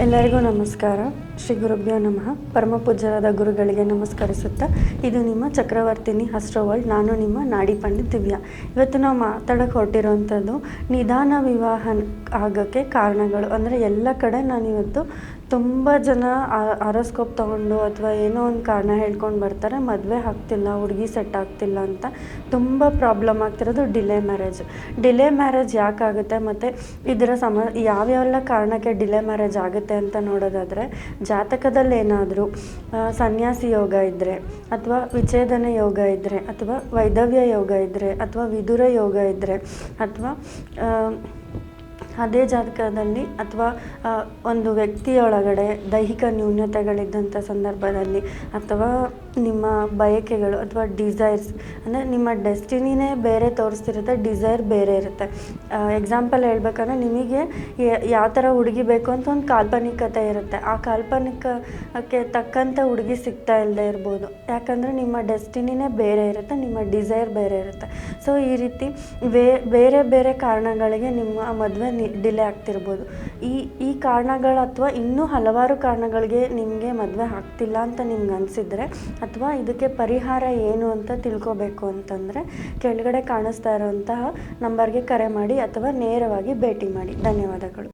ಎಲ್ಲರಿಗೂ ನಮಸ್ಕಾರ. ಶ್ರೀ ಗುರುಭ್ಯೋ ನಮಃ. ಪರಮ ಪೂಜ್ಯರಾದ ಗುರುಗಳಿಗೆ ನಮಸ್ಕರಿಸುತ್ತಾ ಇದು ನಿಮ್ಮ ಚಕ್ರವರ್ತಿನಿ ಅಸ್ಟ್ರೋ ವರ್ಲ್ಡ್. ನಾನು ನಿಮ್ಮ ನಾಡಿ ಪಂಡಿತ್ ದಿವ್ಯಾ. ಇವತ್ತು ನಾವು ಮಾತಾಡೋಕ್ಕೆ ಹೊರಟಿರೋವಂಥದ್ದು ನಿಧಾನ ವಿವಾಹ ಆಗೋಕ್ಕೆ ಕಾರಣಗಳು. ಅಂದರೆ ಎಲ್ಲ ಕಡೆ ನಾನಿವತ್ತು ತುಂಬ ಜನ ಆರೋಸ್ಕೋಪ್ ತೊಗೊಂಡು ಅಥವಾ ಏನೋ ಒಂದು ಕಾರಣ ಹೇಳ್ಕೊಂಡು ಬರ್ತಾರೆ, ಮದುವೆ ಆಗ್ತಿಲ್ಲ, ಹುಡುಗಿ ಸೆಟ್ ಆಗ್ತಿಲ್ಲ ಅಂತ. ತುಂಬ ಪ್ರಾಬ್ಲಮ್ ಆಗ್ತಿರೋದು ಡಿಲೇ ಮ್ಯಾರೇಜ್ ಯಾಕಾಗುತ್ತೆ ಮತ್ತು ಇದರ ಯಾವ್ಯಾವೆಲ್ಲ ಕಾರಣಕ್ಕೆ ಡಿಲೇ ಮ್ಯಾರೇಜ್ ಆಗುತ್ತೆ ಅಂತ ನೋಡೋದಾದರೆ, ಜಾತಕದಲ್ಲಿ ಏನಾದರೂ ಸನ್ಯಾಸಿ ಯೋಗ ಇದ್ದರೆ, ಅಥವಾ ವಿಚ್ಛೇದನ ಯೋಗ ಇದ್ದರೆ, ಅಥವಾ ವೈಧವ್ಯ ಯೋಗ ಇದ್ದರೆ, ಅಥವಾ ವಿದುರ ಯೋಗ ಇದ್ದರೆ, ಅಥವಾ ಅದೇ ಜಾತಕದಲ್ಲಿ ಅಥವಾ ಒಂದು ವ್ಯಕ್ತಿಯೊಳಗಡೆ ದೈಹಿಕ ನ್ಯೂನತೆಗಳಿದ್ದಂಥ ಸಂದರ್ಭದಲ್ಲಿ, ಅಥವಾ ನಿಮ್ಮ ಬಯಕೆಗಳು ಅಥವಾ ಡಿಸೈರ್ಸ್ ಅಂದರೆ ನಿಮ್ಮ ಡೆಸ್ಟಿನಿನೇ ಬೇರೆ ತೋರಿಸ್ತಿರುತ್ತೆ, ಡಿಸೈರ್ ಬೇರೆ ಇರುತ್ತೆ. ಎಕ್ಸಾಂಪಲ್ ಹೇಳ್ಬೇಕಂದ್ರೆ, ನಿಮಗೆ ಯಾವ ಥರ ಹುಡುಗಿ ಬೇಕು ಅಂತ ಒಂದು ಕಾಲ್ಪನಿಕತೆ ಇರುತ್ತೆ. ಆ ಕಾಲ್ಪನಿಕಕ್ಕೆ ತಕ್ಕಂಥ ಹುಡುಗಿ ಸಿಗ್ತಾ ಇಲ್ಲದೆ ಇರ್ಬೋದು, ಯಾಕಂದರೆ ನಿಮ್ಮ ಡೆಸ್ಟಿನಿನೇ ಬೇರೆ ಇರುತ್ತೆ, ನಿಮ್ಮ ಡಿಸೈರ್ ಬೇರೆ ಇರುತ್ತೆ. ಸೊ ಈ ರೀತಿ ಬೇರೆ ಬೇರೆ ಕಾರಣಗಳಿಗೆ ನಿಮ್ಮ ಮದುವೆ ಡಿಲೇ ಆಗ್ತಿರ್ಬೋದು. ಈ ಕಾರಣಗಳು ಅಥವಾ ಇನ್ನೂ ಹಲವಾರು ಕಾರಣಗಳಿಗೆ ನಿಮಗೆ ಮದುವೆ ಆಗ್ತಿಲ್ಲ ಅಂತ ನಿಮ್ಗೆ ಅನಿಸಿದರೆ, ಅಥವಾ ಇದಕ್ಕೆ ಪರಿಹಾರ ಏನು ಅಂತ ತಿಳ್ಕೊಬೇಕು ಅಂತಂದರೆ, ಕೆಳಗಡೆ ಕಾಣಿಸ್ತಾ ಇರೋಂತಹ ನಂಬರ್ಗೆ ಕರೆ ಮಾಡಿ ಅಥವಾ ನೇರವಾಗಿ ಭೇಟಿ ಮಾಡಿ. ಧನ್ಯವಾದಗಳು.